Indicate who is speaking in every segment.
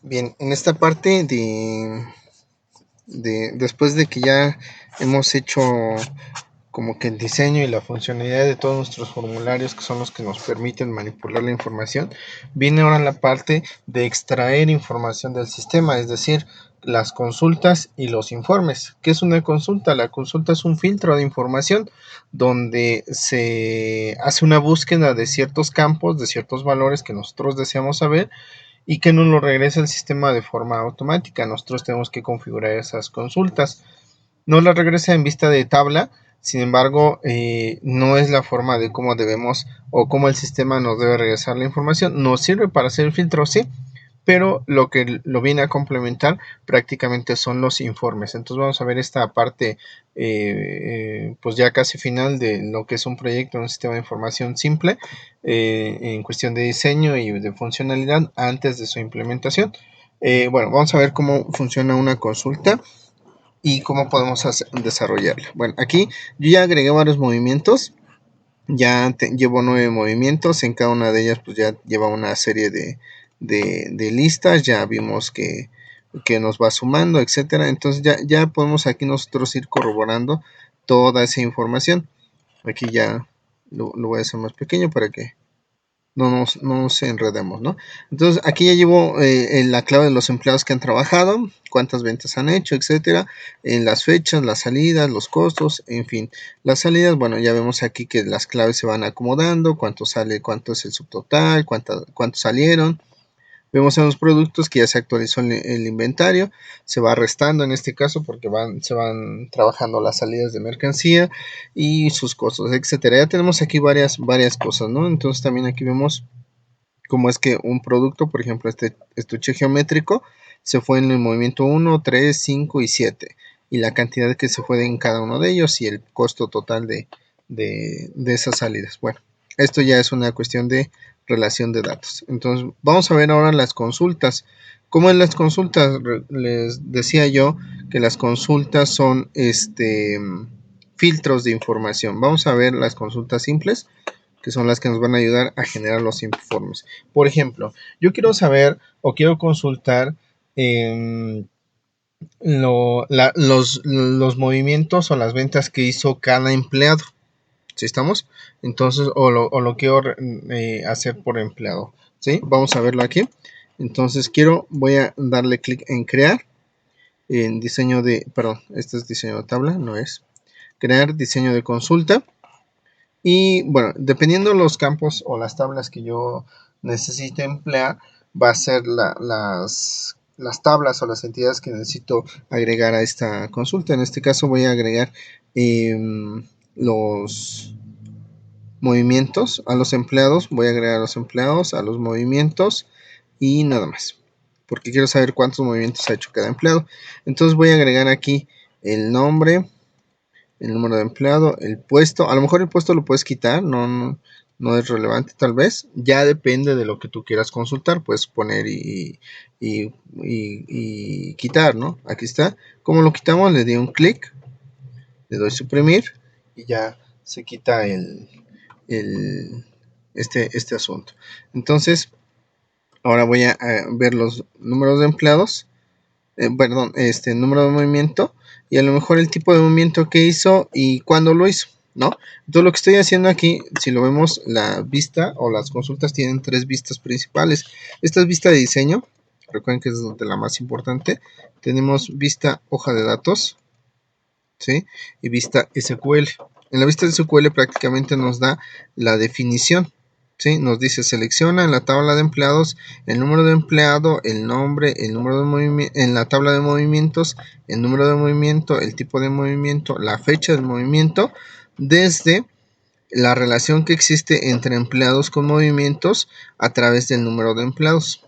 Speaker 1: Bien, en esta parte después de que ya hemos hecho como que el diseño y la funcionalidad de todos nuestros formularios, que son los que nos permiten manipular la información, viene ahora la parte de extraer información del sistema, es decir, las consultas y los informes. ¿Qué es una consulta? La consulta es un filtro de información donde se hace una búsqueda de ciertos campos, de ciertos valores que nosotros deseamos saber y que nos lo regresa el sistema de forma automática. Nosotros tenemos que configurar esas consultas. No las regresa en vista de tabla, sin embargo, no es la forma de cómo debemos o cómo el sistema nos debe regresar la información. Nos sirve para hacer el filtro, sí, pero lo que lo viene a complementar prácticamente son los informes. Entonces vamos a ver esta parte pues ya casi final de lo que es un proyecto, un sistema de información simple en cuestión de diseño y de funcionalidad antes de su implementación. Bueno, vamos a ver cómo funciona una consulta y cómo podemos desarrollarla. Bueno, aquí yo ya agregué varios movimientos. Ya llevo 9 movimientos, en cada una de ellas pues ya lleva una serie de listas, ya vimos que nos va sumando, etcétera. Entonces ya podemos aquí nosotros ir corroborando toda esa información. Aquí ya lo voy a hacer más pequeño para que no nos enredemos, ¿no? Entonces aquí ya llevo la clave de los empleados que han trabajado, cuántas ventas han hecho, etcétera, en las fechas, las salidas, los costos, en fin. Las salidas, bueno, ya vemos aquí que las claves se van acomodando, cuánto sale, cuánto es el subtotal, cuántos salieron. Vemos en los productos que ya se actualizó el inventario, se va restando en este caso porque se van trabajando las salidas de mercancía y sus costos, etcétera. Ya tenemos aquí varias cosas, ¿no? Entonces también aquí vemos cómo es que un producto, por ejemplo, este estuche geométrico, se fue en el movimiento 1, 3, 5 y 7, y la cantidad que se fue en cada uno de ellos y el costo total de esas salidas. Bueno, esto ya es una cuestión de relación de datos. Entonces, vamos a ver ahora las consultas. ¿Cómo en las consultas? Les decía yo que las consultas son filtros de información. Vamos a ver las consultas simples, que son las que nos van a ayudar a generar los informes. Por ejemplo, yo quiero saber o quiero consultar los movimientos o las ventas que hizo cada empleado. ¿Sí estamos? Entonces, o lo quiero hacer por empleado. ¿Sí? Vamos a verlo aquí. Entonces, voy a darle clic en crear. En diseño de, perdón, este es diseño de tabla, no es. Crear diseño de consulta. Y bueno, dependiendo los campos o las tablas que yo necesite emplear, va a ser las tablas o las entidades que necesito agregar a esta consulta. En este caso voy a agregar los movimientos a los empleados. Voy a agregar a los empleados, a los movimientos y nada más, porque quiero saber cuántos movimientos ha hecho cada empleado. Entonces voy a agregar aquí el nombre, el número de empleado, el puesto. A lo mejor el puesto lo puedes quitar, no es relevante tal vez. Ya depende de lo que tú quieras consultar. Puedes poner y quitar, ¿no? Aquí está. ¿Cómo lo quitamos? Le doy un clic, le doy suprimir y ya se quita este asunto. Entonces, ahora voy a ver los números de empleados. Perdón, número de movimiento y a lo mejor el tipo de movimiento que hizo y cuándo lo hizo, ¿no? Entonces lo que estoy haciendo aquí, si lo vemos, la vista o las consultas tienen 3 vistas principales. Esta es vista de diseño, recuerden que es de la más importante. Tenemos vista hoja de datos, ¿sí? Y vista SQL. En la vista SQL prácticamente nos da la definición, ¿sí? Nos dice selecciona en la tabla de empleados el número de empleado, el nombre, el número de movimiento, en la tabla de movimientos, el número de movimiento, el tipo de movimiento, la fecha del movimiento, desde la relación que existe entre empleados con movimientos a través del número de empleados,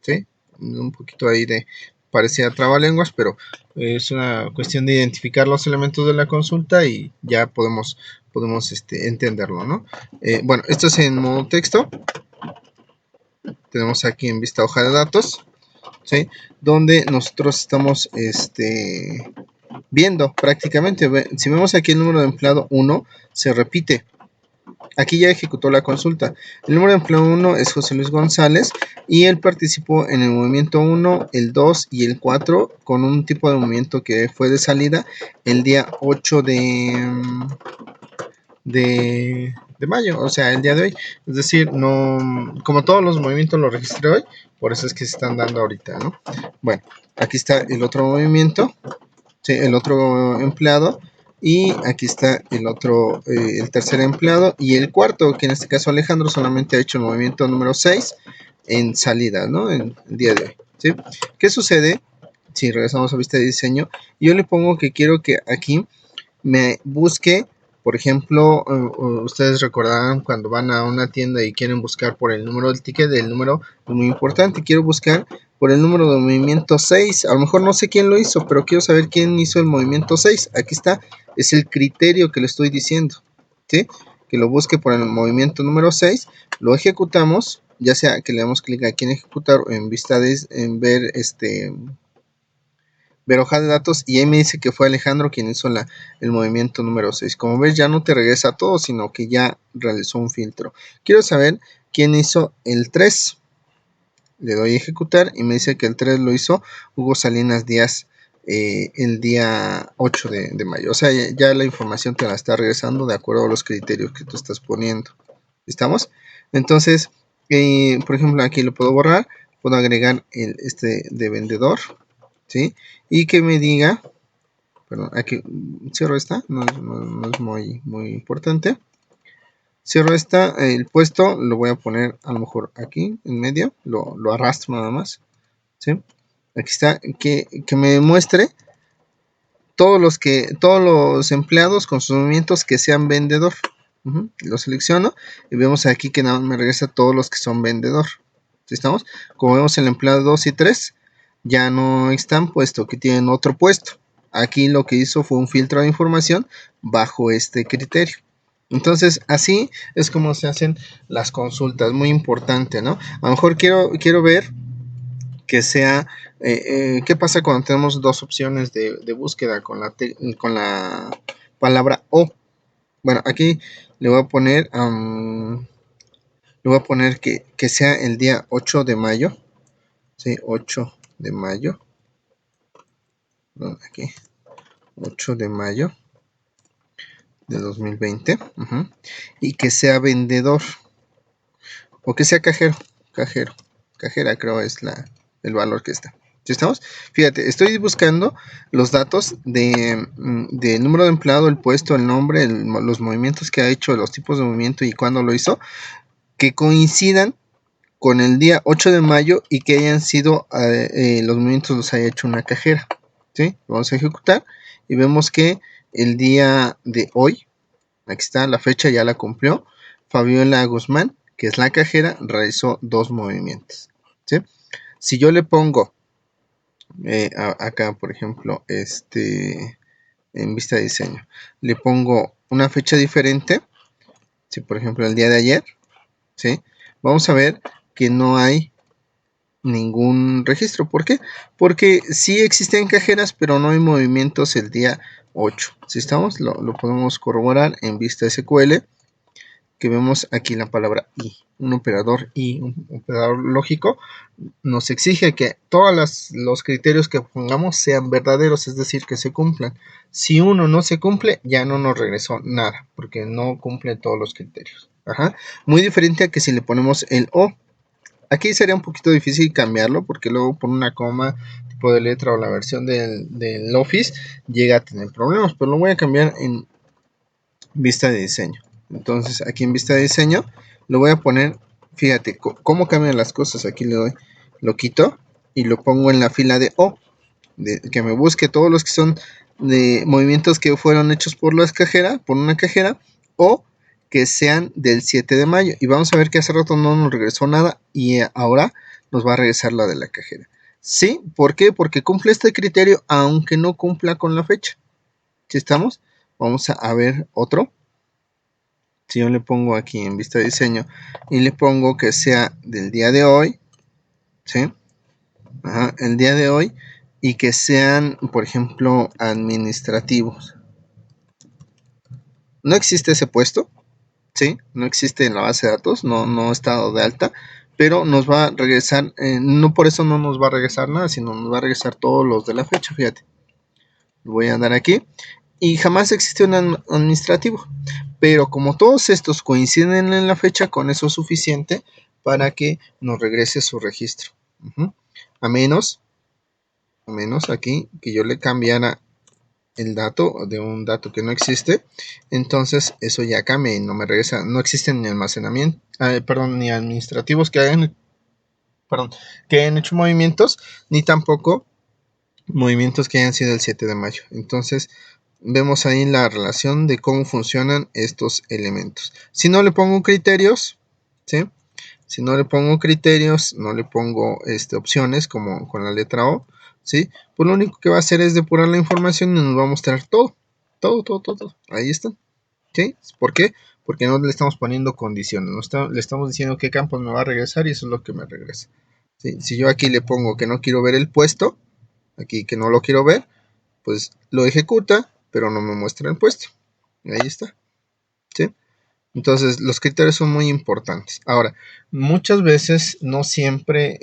Speaker 1: ¿sí? Un poquito ahí de parecía trabalenguas, pero es una cuestión de identificar los elementos de la consulta y ya podemos entenderlo, ¿no? Bueno, esto es en modo texto. Tenemos aquí en vista hoja de datos, ¿sí? Donde nosotros estamos viendo prácticamente. Si vemos aquí el número de empleado 1, se repite. Aquí ya ejecutó la consulta. El número de empleado 1 es José Luis González y él participó en el movimiento 1, el 2 y el 4 con un tipo de movimiento que fue de salida el día 8 de mayo, o sea, el día de hoy. Es decir, no, como todos los movimientos los registré hoy, por eso es que se están dando ahorita, ¿no? Bueno, aquí está el otro movimiento, ¿sí? El otro empleado, y aquí está el otro, el tercer empleado, y el cuarto, que en este caso Alejandro solamente ha hecho el movimiento número 6 en salida, ¿no? En el día de hoy, ¿sí? ¿Qué sucede? Si regresamos a vista de diseño, yo le pongo que quiero que aquí me busque, por ejemplo, ustedes recordarán cuando van a una tienda y quieren buscar por el número del ticket, el número es muy importante, quiero buscar por el número de movimiento 6, a lo mejor no sé quién lo hizo, pero quiero saber quién hizo el movimiento 6, aquí está, es el criterio que le estoy diciendo, ¿sí? Que lo busque por el movimiento número 6, lo ejecutamos, ya sea que le damos clic aquí en ejecutar o en vista de, en ver ver hoja de datos, y ahí me dice que fue Alejandro quien hizo el movimiento número 6. Como ves, ya no te regresa todo, sino que ya realizó un filtro. Quiero saber quién hizo el 3. Le doy a ejecutar y me dice que el 3 lo hizo Hugo Salinas Díaz el día 8 de mayo. O sea, ya la información te la está regresando de acuerdo a los criterios que tú estás poniendo. ¿Estamos? Entonces, por ejemplo, aquí lo puedo borrar. Puedo agregar este de vendedor, ¿sí? Y que me diga, perdón, aquí cierro esta, no es muy importante. Cierro esta, el puesto lo voy a poner a lo mejor aquí en medio, lo arrastro nada más, ¿sí? Aquí está, que me muestre todos los empleados con sus movimientos que sean vendedor. Lo selecciono y vemos aquí que nada más me regresa todos los que son vendedor. ¿Sí estamos? Como vemos, el empleado 2 y 3 ya no están, puesto que tienen otro puesto. Aquí lo que hizo fue un filtro de información bajo este criterio. Entonces, así es como se hacen las consultas. Muy importante, ¿no? A lo mejor quiero ver que sea, ¿qué pasa cuando tenemos dos opciones de búsqueda con la palabra o? Bueno, aquí le voy a poner, que sea el día 8 de mayo, ¿sí? 8 de mayo, perdón, aquí, 8 de mayo de 2020, y que sea vendedor, o que sea cajera creo es el valor que está. ¿Sí estamos? Fíjate, estoy buscando los datos del número de empleado, el puesto, el nombre, los movimientos que ha hecho, los tipos de movimiento y cuándo lo hizo, que coincidan con el día 8 de mayo y que hayan sido los movimientos los haya hecho una cajera. ¿Sí? Vamos a ejecutar y vemos que el día de hoy, aquí está, la fecha ya la cumplió, Fabiola Guzmán, que es la cajera, realizó 2 movimientos. ¿Sí? Si yo le pongo acá, por ejemplo, en vista de diseño, le pongo una fecha diferente, si por ejemplo el día de ayer, ¿sí? Vamos a ver que no hay ningún registro. ¿Por qué? Porque sí existen cajeras, pero no hay movimientos el día 8. Si estamos, lo podemos corroborar en vista SQL, que vemos aquí la palabra y. Un operador lógico nos exige que todos los criterios que pongamos sean verdaderos, es decir, que se cumplan. Si uno no se cumple, ya no nos regresó nada, porque no cumple todos los criterios. Muy diferente a que si le ponemos el O. Aquí sería un poquito difícil cambiarlo, porque luego por una coma, tipo de letra o la versión del Office llega a tener problemas, pero lo voy a cambiar en vista de diseño. Entonces aquí en vista de diseño lo voy a poner, fíjate cómo cambian las cosas. Aquí le doy, lo quito y lo pongo en la fila de O, que me busque todos los que son de movimientos que fueron hechos por una cajera, o que sean del 7 de mayo. Y vamos a ver que hace rato no nos regresó nada y ahora nos va a regresar la de la cajera. ¿Sí? ¿Por qué? Porque cumple este criterio aunque no cumpla con la fecha. ¿Sí estamos? Vamos a ver otro. Si yo le pongo aquí en vista de diseño y le pongo que sea del día de hoy, ¿sí? El día de hoy, y que sean, por ejemplo, administrativos. No existe ese puesto, ¿sí? No existe en la base de datos, no está dado de alta, pero nos va a regresar, no por eso no nos va a regresar nada, sino nos va a regresar todos los de la fecha, fíjate. Lo voy a dar aquí. Y jamás existe un administrativo. Pero como todos estos coinciden en la fecha, con eso es suficiente para que nos regrese su registro. A menos aquí que yo le cambiara el dato de un dato que no existe, entonces eso ya cambia y no me regresa. No existen ni almacenamiento, ni administrativos que hayan hecho movimientos, ni tampoco movimientos que hayan sido el 7 de mayo. Entonces vemos ahí la relación de cómo funcionan estos elementos. Si no le pongo criterios, ¿sí? Si no le pongo criterios, no le pongo opciones como con la letra O, ¿sí? Pues lo único que va a hacer es depurar la información y nos va a mostrar todo. Todo. Ahí está. ¿Sí? ¿Por qué? Porque no le estamos poniendo condiciones. Le estamos diciendo qué campos me va a regresar y eso es lo que me regresa. ¿Sí? Si yo aquí le pongo que no quiero ver el puesto, aquí que no lo quiero ver, pues lo ejecuta, pero no me muestra el puesto. Ahí está. ¿Sí? Entonces, los criterios son muy importantes. Ahora, muchas veces no siempre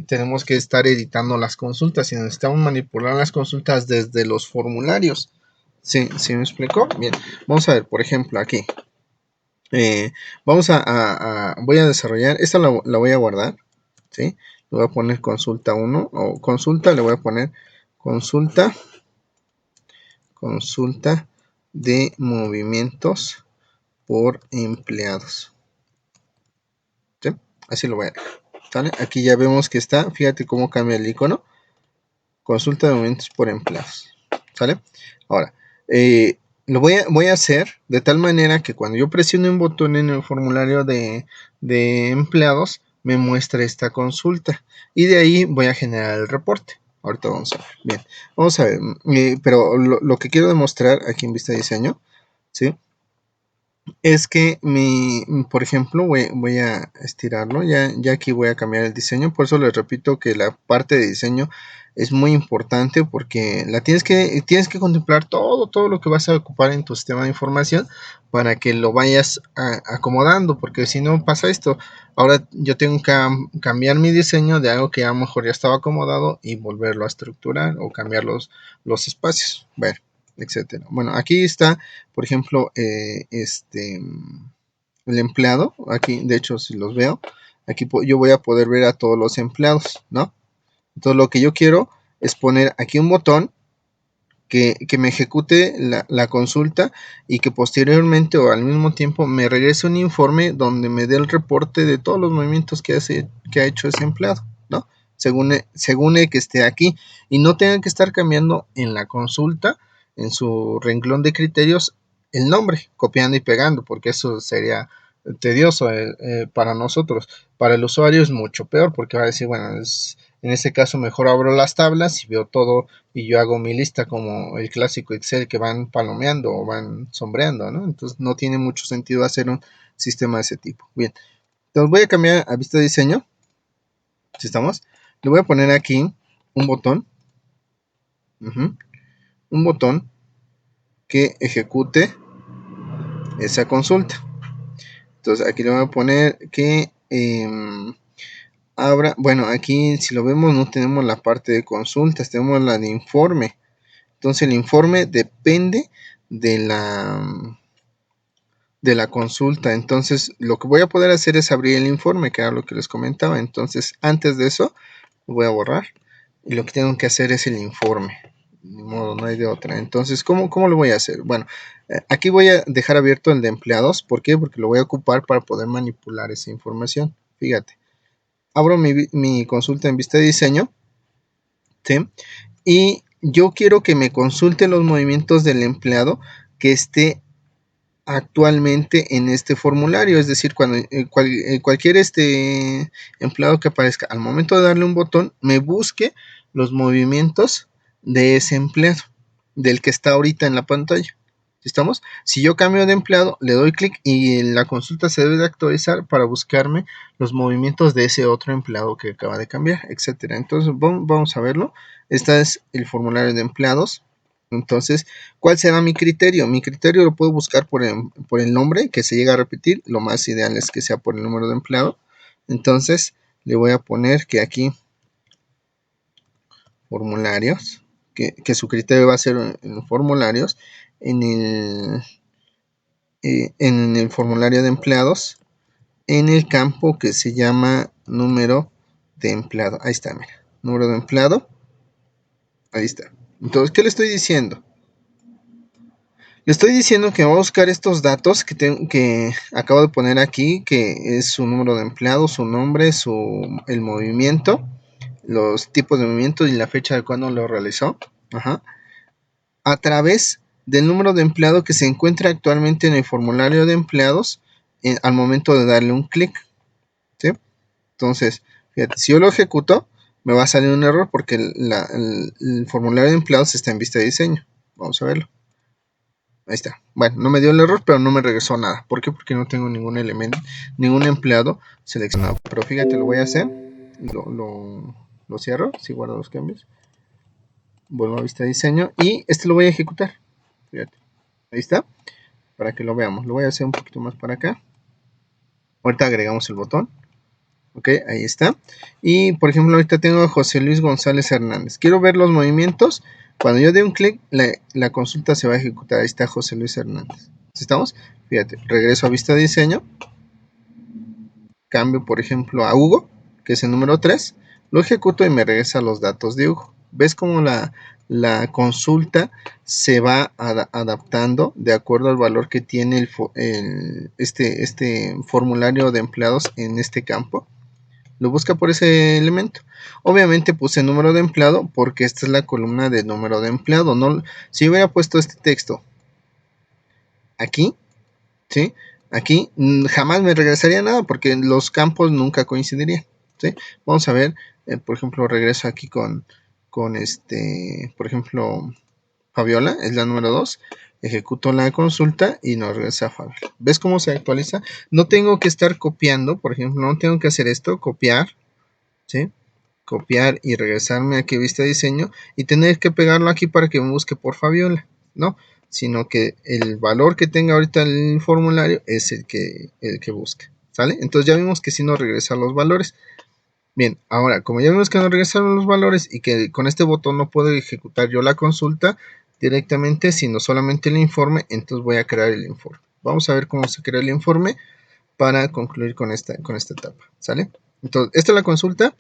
Speaker 1: tenemos que estar editando las consultas, sino necesitamos manipular las consultas desde los formularios. ¿Sí me explicó? Bien, vamos a ver, por ejemplo, aquí. Voy a desarrollar, esta la voy a guardar, ¿sí? Le voy a poner consulta 1 o consulta, le voy a poner consulta de movimientos por empleados. ¿Sí? Así lo voy a dejar. ¿Sale? Aquí ya vemos que está, fíjate cómo cambia el icono. Consulta de movimientos por empleados. ¿Sale? Ahora, lo voy a hacer de tal manera que cuando yo presione un botón en el formulario de empleados, me muestre esta consulta. Y de ahí voy a generar el reporte. Ahorita vamos a ver. Bien, vamos a ver. Pero lo que quiero demostrar aquí en vista de diseño, ¿sí? Es que por ejemplo, voy a estirarlo, ya aquí voy a cambiar el diseño, por eso les repito que la parte de diseño es muy importante porque tienes que contemplar todo lo que vas a ocupar en tu sistema de información para que lo vayas acomodando, porque si no pasa esto, ahora yo tengo que cambiar mi diseño de algo que a lo mejor ya estaba acomodado y volverlo a estructurar o cambiar los espacios, etcétera. Bueno, aquí está, por ejemplo, el empleado. Aquí, de hecho, si los veo, aquí yo voy a poder ver a todos los empleados, ¿no? Entonces, lo que yo quiero es poner aquí un botón que me ejecute la consulta y que posteriormente o al mismo tiempo me regrese un informe donde me dé el reporte de todos los movimientos que ha hecho ese empleado, ¿no? Según el que esté aquí y no tenga que estar cambiando en la consulta, en su renglón de criterios, el nombre, copiando y pegando, porque eso sería tedioso para nosotros. Para el usuario es mucho peor porque va a decir, bueno, en ese caso mejor abro las tablas y veo todo y yo hago mi lista como el clásico Excel que van palomeando o van sombreando, ¿no? Entonces no tiene mucho sentido hacer un sistema de ese tipo. Bien, entonces voy a cambiar a vista de diseño, si estamos, le voy a poner aquí un botón, un botón que ejecute esa consulta. Entonces aquí le voy a poner que abra, bueno, aquí si lo vemos no tenemos la parte de consultas, tenemos la de informe. Entonces el informe depende de la consulta. Entonces lo que voy a poder hacer es abrir el informe, que era lo que les comentaba. Entonces antes de eso lo voy a borrar y lo que tengo que hacer es el informe. Ni modo, no hay de otra. Entonces, ¿cómo lo voy a hacer? Bueno, aquí voy a dejar abierto el de empleados. ¿Por qué? Porque lo voy a ocupar para poder manipular esa información. Fíjate. Abro mi consulta en vista de diseño, ¿sí? Y yo quiero que me consulte los movimientos del empleado que esté actualmente en este formulario, es decir, cuando cualquier empleado que aparezca al momento de darle un botón me busque los movimientos de ese empleado, del que está ahorita en la pantalla. ¿Estamos? Si yo cambio de empleado, le doy clic y la consulta se debe de actualizar para buscarme los movimientos de ese otro empleado que acaba de cambiar, etcétera. Entonces vamos a verlo. Este es el formulario de empleados. Entonces, ¿cuál será mi criterio? Mi criterio lo puedo buscar por el nombre, que se llega a repetir. Lo más ideal es que sea por el número de empleado. Entonces, le voy a poner que aquí, formularios, que su criterio va a ser en los formularios, en el formulario de empleados, en el campo que se llama número de empleado. Ahí está, mira, número de empleado. Ahí está. Entonces, ¿qué le estoy diciendo? Le estoy diciendo que voy a buscar estos datos que acabo de poner aquí, que es su número de empleado, su nombre, el movimiento, los tipos de movimiento y la fecha de cuando lo realizó. Ajá. A través del número de empleado que se encuentra actualmente en el formulario de empleados al momento de darle un clic. ¿Sí? Entonces, fíjate, si yo lo ejecuto, me va a salir un error porque el formulario de empleados está en vista de diseño. Vamos a verlo. Ahí está. Bueno, no me dio el error, pero no me regresó nada. ¿Por qué? Porque no tengo ningún elemento, ningún empleado seleccionado. Pero fíjate, lo voy a hacer. Lo cierro, si guardo los cambios. Vuelvo a vista de diseño y este lo voy a ejecutar. Fíjate. Ahí está. Para que lo veamos. Lo voy a hacer un poquito más para acá. Ahorita agregamos el botón. Ok, ahí está. Y por ejemplo, ahorita tengo a José Luis González Hernández. Quiero ver los movimientos. Cuando yo dé un clic, la consulta se va a ejecutar. Ahí está José Luis Hernández. ¿Estamos? Fíjate, regreso a vista de diseño. Cambio, por ejemplo, a Hugo, que es el número 3. Lo ejecuto y me regresa los datos de Hugo. ¿Ves cómo la consulta se va adaptando de acuerdo al valor que tiene este formulario de empleados en este campo? Lo busca por ese elemento. Obviamente puse número de empleado porque esta es la columna de número de empleado. No, si hubiera puesto este texto aquí, ¿sí? Aquí jamás me regresaría nada porque los campos nunca coincidirían, ¿sí? Vamos a ver, por ejemplo, regreso aquí con por ejemplo, Fabiola, es la número 2. Ejecuto la consulta y nos regresa Fabiola. ¿Ves cómo se actualiza? No tengo que estar copiando, por ejemplo, no tengo que hacer esto, copiar, ¿sí? Copiar y regresarme aquí a vista de diseño y tener que pegarlo aquí para que me busque por Fabiola, ¿no? Sino que el valor que tenga ahorita el formulario es el que busque, ¿sale? Entonces ya vimos que sí nos regresa los valores. Bien, ahora, como ya vimos que nos regresaron los valores y que con este botón no puedo ejecutar yo la consulta directamente, sino solamente el informe, entonces voy a crear el informe. Vamos a ver cómo se crea el informe para concluir con esta etapa, ¿sale? Entonces, esta es la consulta.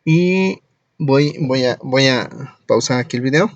Speaker 1: Y voy a pausar aquí el video.